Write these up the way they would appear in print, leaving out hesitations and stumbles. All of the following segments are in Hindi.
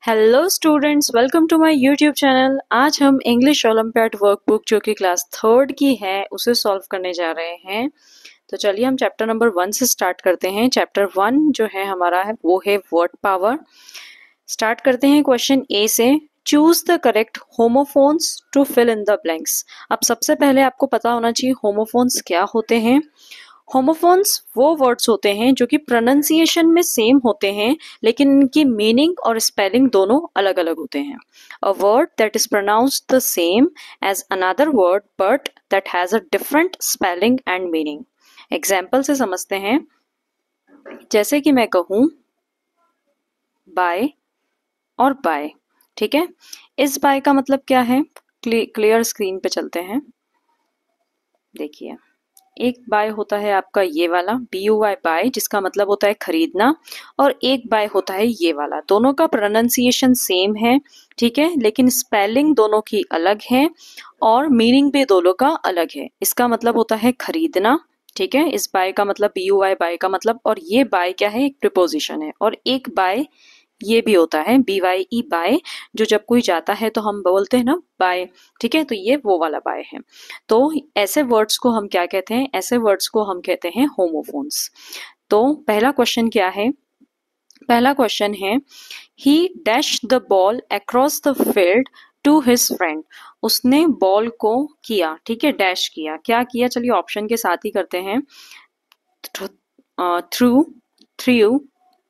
Hello students, welcome to my YouTube channel. आज हम इंग्लिश ओलंपियाड वर्कबुक जो कि क्लास थर्ड की है उसे सॉल्व करने जा रहे हैं। तो चलिए हम चैप्टर नंबर 1 से स्टार्ट करते हैं। चैप्टर 1 जो है हमारा है वो है वर्ड पावर। स्टार्ट करते हैं क्वेश्चन ए से। Choose the correct homophones to fill in the blanks. अब सबसे पहले आपको पता होना चाहिए होमोफोन्स क्या होते हैं। होमोफोन्स वो वर्ड्स होते हैं जो कि प्रोनाउंसिएशन में सेम होते हैं लेकिन इनकी मीनिंग और स्पेलिंग दोनों अलग अलग होते हैं। A word that is pronounced the same as another word but that has a different spelling and meaning. Example से समझते हैं। जैसे कि मैं कहूँ बाय और बाय, ठीक है। इस बाय का मतलब क्या है, क्लियर स्क्रीन पे चलते हैं। देखिए, एक बाय होता है आपका ये वाला BUY बाय, जिसका मतलब होता है खरीदना, और एक बाय होता है ये वाला। दोनों का प्रोनाउंसिएशन सेम है, ठीक है, लेकिन स्पेलिंग दोनों की अलग है और मीनिंग भी दोनों का अलग है। इसका मतलब होता है खरीदना, ठीक है। इस बाय का मतलब BUY बाय का मतलब, और ये बाय क्या है, एक प्रीपोजिशन है। और एक बाय ये भी होता है BYE बाय, जो जब कोई जाता है तो हम बोलते हैं ना बाय, ठीक है। तो ये वो वाला बाय है। तो ऐसे वर्ड्स को हम क्या कहते हैं, ऐसे वर्ड्स को हम कहते हैं होमोफोन्स। तो पहला क्वेश्चन क्या है, पहला क्वेश्चन है he dash the ball across the field to his friend. उसने बॉल को किया, ठीक है, डैश किया, क्या किया, चलिए ऑप्शन के साथ ही करते हैं। Through, through,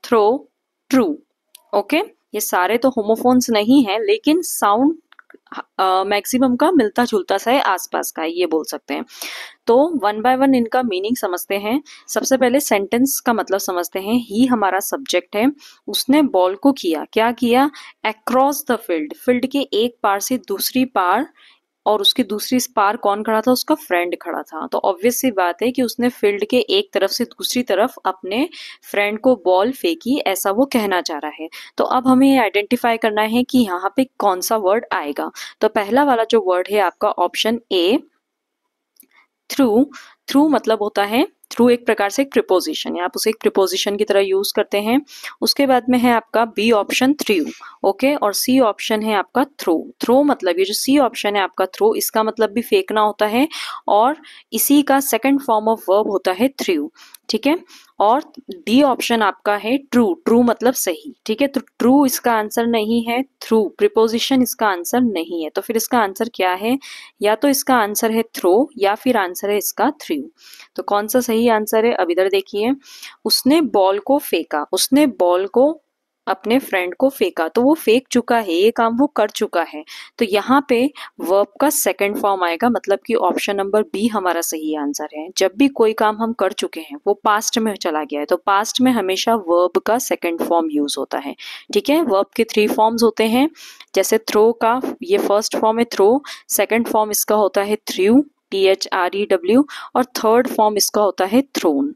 throw, true. Okay, ये सारे तो होमोफोन्स नहीं है लेकिन साउंड मैक्सिमम का मिलता जुलता सा है, आसपास का है, ये बोल सकते हैं। तो वन बाय वन इनका मीनिंग समझते हैं। सबसे पहले सेंटेंस का मतलब समझते हैं। ही हमारा सब्जेक्ट है, उसने बॉल को किया, क्या किया, अक्रॉस द फील्ड, फील्ड के एक पार से दूसरी पार, और उसकी दूसरी पार कौन खड़ा था, उसका फ्रेंड खड़ा था। तो ऑब्वियस सी बात है कि उसने फील्ड के एक तरफ से दूसरी तरफ अपने फ्रेंड को बॉल फेंकी, ऐसा वो कहना चाह रहा है। तो अब हमें आइडेंटिफाई करना है कि यहाँ पे कौन सा वर्ड आएगा। तो पहला वाला जो वर्ड है आपका ऑप्शन ए, थ्रू। थ्रू मतलब होता है, थ्रू एक प्रकार से एक प्रिपोजिशन है, आप उसे एक प्रिपोजिशन की तरह यूज करते हैं। उसके बाद में है आपका बी ऑप्शन थ्रू, ओके, और सी ऑप्शन है आपका थ्रो। थ्रो मतलब ये जो सी ऑप्शन है आपका थ्रो, इसका मतलब भी फेंकना होता है, और इसी का सेकंड फॉर्म ऑफ वर्ब होता है थ्रू, ठीक है। और डी ऑप्शन आपका है ट्रू, ट्रू मतलब सही, ठीक है। तो ट्रू इसका आंसर नहीं है, थ्रू प्रिपोजिशन इसका आंसर नहीं है। तो फिर इसका आंसर क्या है, या तो इसका आंसर है थ्रो या फिर आंसर है इसका थ्रू। तो कौन सा सही आंसर है, अब इधर देखिए। उसने बॉल को फेंका, उसने बॉल को अपने फ्रेंड को फेंका, तो वो फेंक चुका है, ये काम वो कर चुका है। तो यहाँ पे वर्ब का सेकंड फॉर्म आएगा, मतलब कि ऑप्शन नंबर बी हमारा सही आंसर है। जब भी कोई काम हम कर चुके हैं वो पास्ट में चला गया है, तो पास्ट में हमेशा वर्ब का सेकंड फॉर्म यूज होता है, ठीक है। वर्ब के 3 फॉर्म्स होते हैं। जैसे थ्रो का ये फर्स्ट फॉर्म है थ्रो, सेकंड फॉर्म इसका होता है थ्रू, THREW, और थर्ड फॉर्म इसका होता है थ्रोन,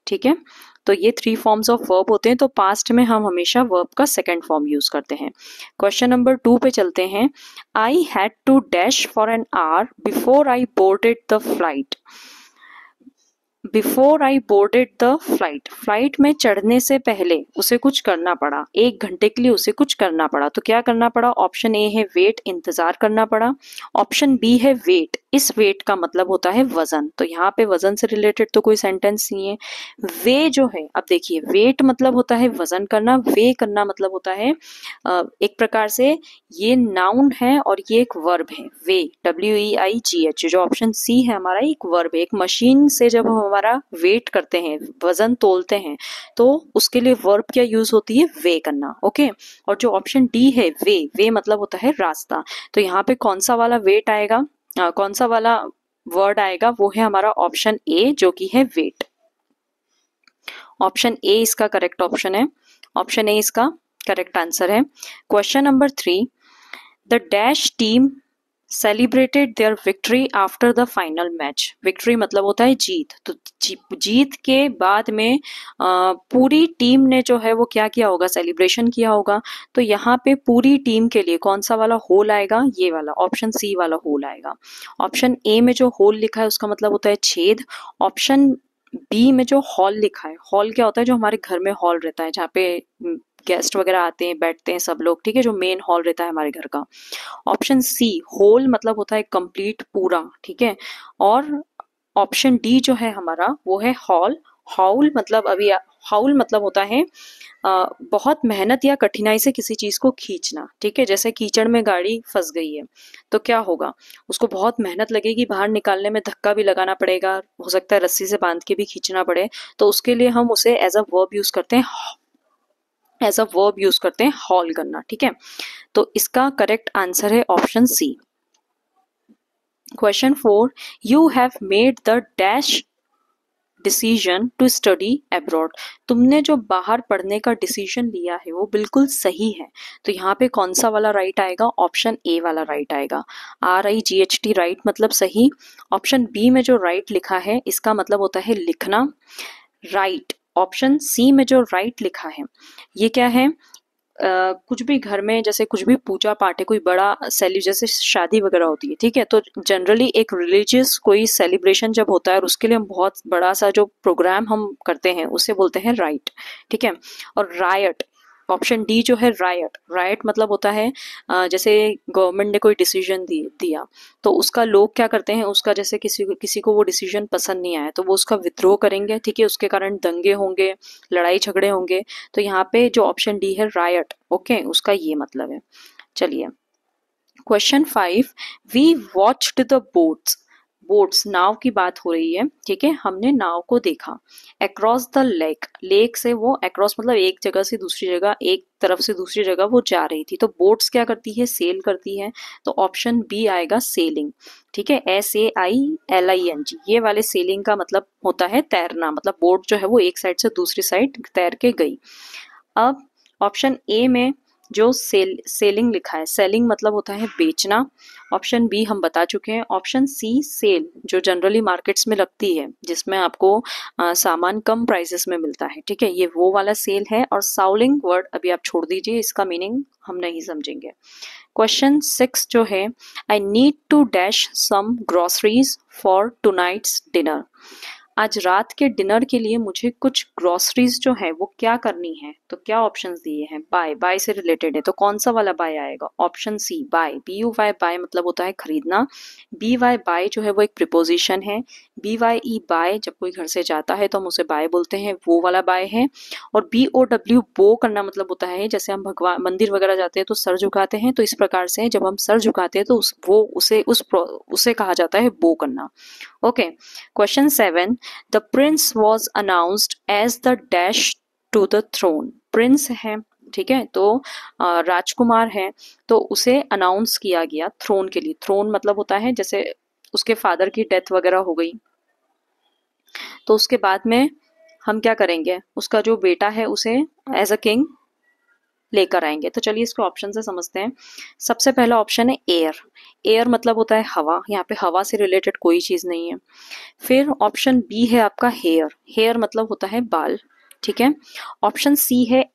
ठीक है। तो ये 3 फॉर्म्स ऑफ वर्ब होते हैं। तो पास्ट में हम हमेशा वर्ब का सेकंड फॉर्म यूज करते हैं। क्वेश्चन नंबर 2 पे चलते हैं। I had to dash for an hour before I boarded the flight. Before I boarded the flight, flight में चढ़ने से पहले उसे कुछ करना पड़ा, 1 घंटे के लिए उसे कुछ करना पड़ा। तो क्या करना पड़ा, ऑप्शन ए है वेट, इंतजार करना पड़ा। ऑप्शन बी है वेट, इस वेट का मतलब होता है वजन। तो यहाँ पे वजन से रिलेटेड तो कोई सेंटेंस नहीं है। वे जो है, अब देखिए, वेट मतलब होता है वजन करना, वे करना मतलब होता है एक प्रकार से ये नाउन है और ये एक वर्ब है। वे, WEIGH, जो ऑप्शन सी है हमारा, एक वर्ब है। एक मशीन से जब हम हमारा वेट करते हैं, वजन तोलते हैं, तो उसके लिए वर्ब क्या यूज होती है, वे करना, ओके। और जो ऑप्शन डी है वे, वे मतलब होता है रास्ता। तो यहाँ पे कौन सा वाला वेट आएगा, कौन सा वाला वर्ड आएगा, वो है हमारा ऑप्शन ए, जो कि है वेट। ऑप्शन ए इसका करेक्ट ऑप्शन है, ऑप्शन ए इसका करेक्ट आंसर है। Question number 3, the dash team celebrated there victory after the final match. Victory मतलब होता है जीत। तो जीत के बाद में पूरी टीम ने जो है वो क्या किया होगा, सेलिब्रेशन किया होगा। तो यहाँ पे पूरी टीम के लिए कौन सा वाला होल आएगा, ये वाला ऑप्शन सी वाला होल आएगा। ऑप्शन ए में जो होल लिखा है उसका मतलब होता है छेद। ऑप्शन बी में जो हॉल लिखा है, हॉल क्या होता है, जो हमारे घर में हॉल रहता है, जहाँ पे गेस्ट वगैरह आते हैं, बैठते हैं सब लोग, ठीक है, जो मेन हॉल रहता है हमारे घर का। ऑप्शन सी होल मतलब होता है कंप्लीट, पूरा, ठीक है। और ऑप्शन डी जो है हमारा वो है हॉल। हाउल मतलब हाउल मतलब होता है बहुत मेहनत या कठिनाई से किसी चीज को खींचना, ठीक है। जैसे कीचड़ में गाड़ी फंस गई है तो क्या होगा, उसको बहुत मेहनत लगेगी, बाहर निकालने में धक्का भी लगाना पड़ेगा, हो सकता है रस्सी से बांध के भी खींचना पड़े, तो उसके लिए हम उसे एज अ वर्ब यूज करते हैं, हॉल करना, ठीक है। तो इसका करेक्ट आंसर है option C. Question 4, you have made the dash decision to study abroad. तुमने जो बाहर पढ़ने का डिसीजन लिया है वो बिल्कुल सही है। तो यहाँ पे कौन सा वाला राइट आएगा, ऑप्शन ए वाला राइट आएगा। RIGHT राइट मतलब सही। ऑप्शन बी में जो राइट लिखा है इसका मतलब होता है लिखना, राइट। ऑप्शन सी में जो राइट लिखा है ये क्या है, कुछ भी घर में जैसे कुछ भी पूजा पाठ है, कोई बड़ा जैसे शादी वगैरह होती है, ठीक है, तो जनरली एक रिलीजियस कोई सेलिब्रेशन जब होता है और उसके लिए हम बहुत बड़ा सा जो प्रोग्राम हम करते हैं उसे बोलते हैं राइट, ठीक है। और रायट, ऑप्शन डी जो है रायट, रायट मतलब होता है जैसे गवर्नमेंट ने कोई डिसीजन दिया तो उसका लोग क्या करते हैं, उसका जैसे किसी को वो डिसीजन पसंद नहीं आया तो वो उसका विद्रोह करेंगे, ठीक है, उसके कारण दंगे होंगे, लड़ाई झगड़े होंगे। तो यहाँ पे जो ऑप्शन डी है रायट, ओके, उसका ये मतलब है। चलिए question 5, we watched the boats. Boats नाव की बात हो रही है, ठीक है, हमने नाव को देखा। अक्रॉस द लेक, लेक से वो अक्रॉस मतलब एक जगह से दूसरी जगह, एक तरफ से दूसरी जगह वो जा रही थी। तो बोट्स क्या करती है, सेल करती है। तो ऑप्शन बी आएगा सेलिंग, ठीक है, SAILING। ये वाले सेलिंग का मतलब होता है तैरना, मतलब बोट जो है वो एक साइड से दूसरी साइड तैर के गई। अब ऑप्शन ए में जो सेलिंग लिखा है, सेलिंग मतलब होता है बेचना। ऑप्शन बी हम बता चुके हैं। ऑप्शन सी सेल जो जनरली मार्केट्स में लगती है, जिसमें आपको सामान कम प्राइसेस में मिलता है, ठीक है, ये वो वाला सेल है। और साउलिंग वर्ड अभी आप छोड़ दीजिए, इसका मीनिंग हम नहीं समझेंगे। क्वेश्चन 6 जो है, I need to dash some groceries for tonight's dinner. आज रात के डिनर के लिए मुझे कुछ ग्रोसरीज जो है वो क्या करनी है। तो क्या ऑप्शंस दिए हैं, बाय, बाय से रिलेटेड है, तो कौन सा वाला बाय आएगा, option C buy, BUY buy मतलब होता है खरीदना। BY बाय जो है वो एक प्रिपोजिशन है। BYE बाय जब कोई घर से जाता है तो हम उसे बाय बोलते हैं, वो वाला बाय है। और BOW बो करना मतलब होता है जैसे हम भगवान मंदिर वगैरह जाते हैं तो सर झुकाते हैं, तो इस प्रकार से जब हम सर झुकाते हैं तो उसे कहा जाता है बो करना। Okay, question 7, the prince was announced as the dash to the throne. Prince है, ठीक है, तो राजकुमार है, तो उसे अनाउंस किया गया थ्रोन के लिए। थ्रोन मतलब होता है जैसे उसके फादर की डेथ वगैरह हो गई तो उसके बाद में हम क्या करेंगे, उसका जो बेटा है उसे एज अ किंग लेकर आएंगे। तो चलिए इसको ऑप्शन से समझते हैं। सबसे पहला ऑप्शन है एयर। एयर मतलब होता है हवा, यहाँ पे हवा से रिलेटेड कोई चीज नहीं है। फिर ऑप्शन बी है आपका हेयर। हेयर मतलब होता है बाल, ठीक है। ऑप्शन सी है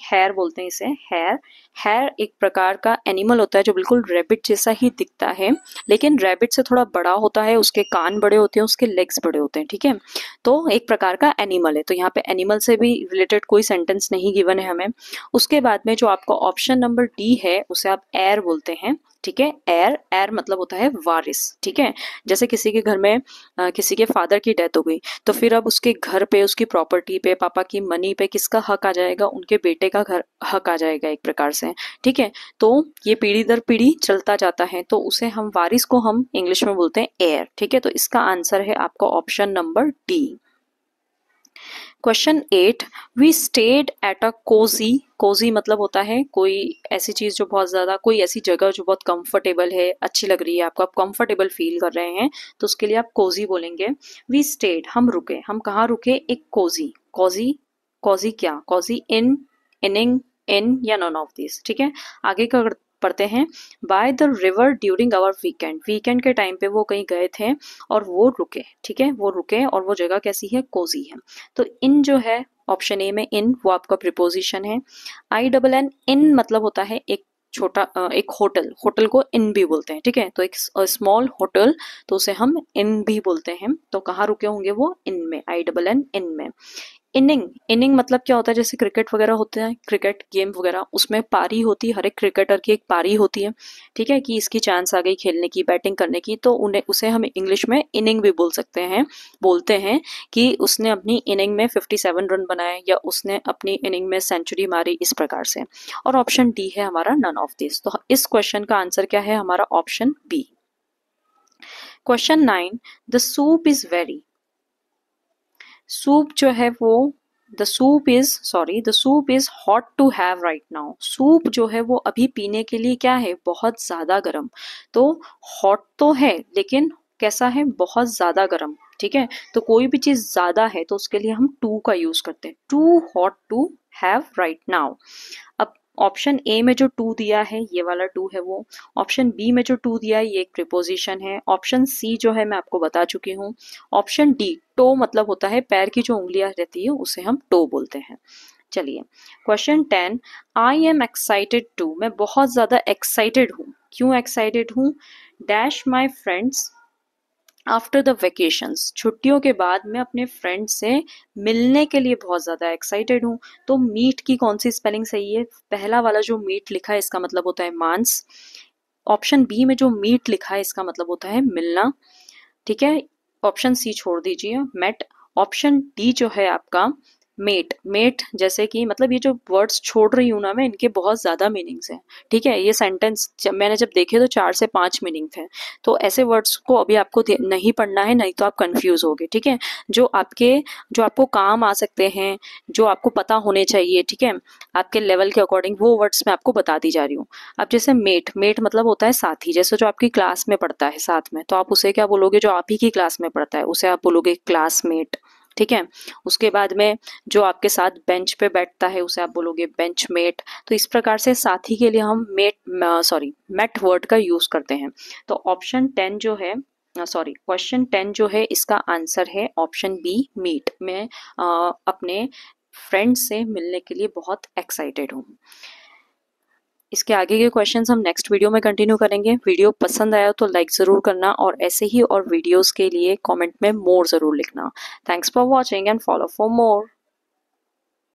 हेयर बोलते हैं इसे, हेयर। हेयर एक प्रकार का एनिमल होता है जो बिल्कुल रैबिट जैसा ही दिखता है, लेकिन रैबिट से थोड़ा बड़ा होता है, उसके कान बड़े होते हैं, उसके लेग्स बड़े होते हैं, ठीक है। तो एक प्रकार का एनिमल है, तो यहाँ पे एनिमल से भी रिलेटेड कोई सेंटेंस नहीं गिवन है हमें। उसके बाद में जो आपका ऑप्शन नंबर डी है उसे आप एयर बोलते हैं, ठीक है। एयर, एयर मतलब होता है वारिस, ठीक है। जैसे किसी के घर में किसी के फादर की डेथ हो गई तो फिर अब उसके घर पे, उसकी प्रॉपर्टी पे, पापा की मनी पे किसका हक आ जाएगा, उनके बेटे का घर हक आ जाएगा एक प्रकार से, ठीक है। तो ये पीढ़ी दर पीढ़ी चलता जाता है, तो उसे हम वारिस को हम इंग्लिश में बोलते हैं एयर, ठीक है। तो इसका आंसर है आपका option number D. Question 8, we stayed at a cozy. Cozy मतलब होता है कोई ऐसी चीज जो बहुत ज्यादा, कोई ऐसी जगह जो बहुत कंफर्टेबल है, अच्छी लग रही है आपको, आप कंफर्टेबल फील कर रहे हैं, तो उसके लिए आप कोजी बोलेंगे। वी स्टेड हम रुके, हम कहाँ रुके, एक कोजी। कोजी, कोजी क्या, कोजी इन, इनिंग, इन या नॉन ऑफ दिस, ठीक है। आगे का पढ़ते हैं। By the river during our weekend. Weekend के टाइम पे वो कहीं गए थे और वो रुके, ठीक है, वो रुके और वो जगह कैसी है, कोजी है। तो इन जो है ऑप्शन ए में इन, वो आपका प्रिपोजिशन है। INN इन मतलब होता है एक छोटा एक होटल, होटल को इन भी बोलते हैं, ठीक है। तो एक स्मॉल होटल, तो उसे हम इन भी बोलते हैं। तो कहाँ रुके होंगे वो, इन में, INN इन में। इनिंग, इनिंग मतलब क्या होता है, जैसे क्रिकेट वगैरह होते हैं, क्रिकेट गेम वगैरह, उसमें पारी होती है, हर एक क्रिकेटर की एक पारी होती है, ठीक है, कि इसकी चांस आ गई खेलने की, बैटिंग करने की, तो उन्हें उसे हम इंग्लिश में इनिंग भी बोल सकते हैं, बोलते हैं कि उसने अपनी इनिंग में 57 रन बनाए या उसने अपनी इनिंग में सेंचुरी मारी, इस प्रकार से। और ऑप्शन डी है हमारा नन ऑफ दिस। तो इस क्वेश्चन का आंसर क्या है हमारा? Option B. Question 9, the soup is very, soup जो है वो, the soup is hot to have right now, soup जो है वो अभी पीने के लिए क्या है? बहुत ज्यादा गर्म। तो हॉट तो है लेकिन कैसा है? बहुत ज्यादा गर्म, ठीक है। तो कोई भी चीज ज्यादा है तो उसके लिए हम टू का यूज करते हैं, too hot to have right now. अब ऑप्शन ए में जो टू दिया है ये वाला टू है वो, ऑप्शन बी में जो टू दिया है ये एक प्रीपोजिशन है, ऑप्शन सी जो है मैं आपको बता चुकी हूँ, ऑप्शन डी टो मतलब होता है पैर की जो उंगलियां रहती है उसे हम टो बोलते हैं। चलिए question 10, I am excited to, मैं बहुत ज्यादा एक्साइटेड हूँ। क्यों एक्साइटेड हूँ? Dash my friends after the vacations, छुट्टियों के बाद मैं अपने फ्रेंड से मिलने के लिए बहुत ज़्यादा एक्साइटेड हूँ। तो मीट की कौन सी स्पेलिंग सही है? पहला वाला जो मीट लिखा है इसका मतलब होता है मांस, ऑप्शन बी में जो मीट लिखा है इसका मतलब होता है मिलना, ठीक है। ऑप्शन सी छोड़ दीजिए, मेट। ऑप्शन डी जो है आपका मेट, मेट जैसे कि मतलब ये जो वर्ड्स छोड़ रही हूँ ना मैं, इनके बहुत ज्यादा मीनिंग्स हैं, ठीक है। ये सेंटेंस मैंने जब देखे तो 4 से 5 मीनिंग थे। तो ऐसे वर्ड्स को अभी आपको नहीं पढ़ना है, नहीं तो आप कंफ्यूज होगे, ठीक है। जो आपको काम आ सकते हैं, जो आपको पता होने चाहिए, ठीक है, आपके लेवल के अकॉर्डिंग, वो वर्ड्स मैं आपको बता दी जा रही हूँ। अब जैसे मेट, मेट मतलब होता है साथी, जैसे जो आपकी क्लास में पढ़ता है साथ में, तो आप उसे क्या बोलोगे? जो आप ही की क्लास में पढ़ता है उसे आप बोलोगे क्लासमेट, ठीक है। उसके बाद में जो आपके साथ बेंच पे बैठता है उसे आप बोलोगे बेंचमेट। तो इस प्रकार से साथी के लिए हम मेट वर्ड का यूज करते हैं। तो ऑप्शन 10 जो है, क्वेश्चन 10 जो है इसका आंसर है ऑप्शन बी मीट। मैं अपने फ्रेंड से मिलने के लिए बहुत एक्साइटेड हूँ। इसके आगे के क्वेश्चंस हम नेक्स्ट वीडियो में कंटिन्यू करेंगे। वीडियो पसंद आया तो लाइक ज़रूर करना और ऐसे ही और वीडियोस के लिए कमेंट में मोर ज़रूर लिखना। Thanks for watching and follow for more.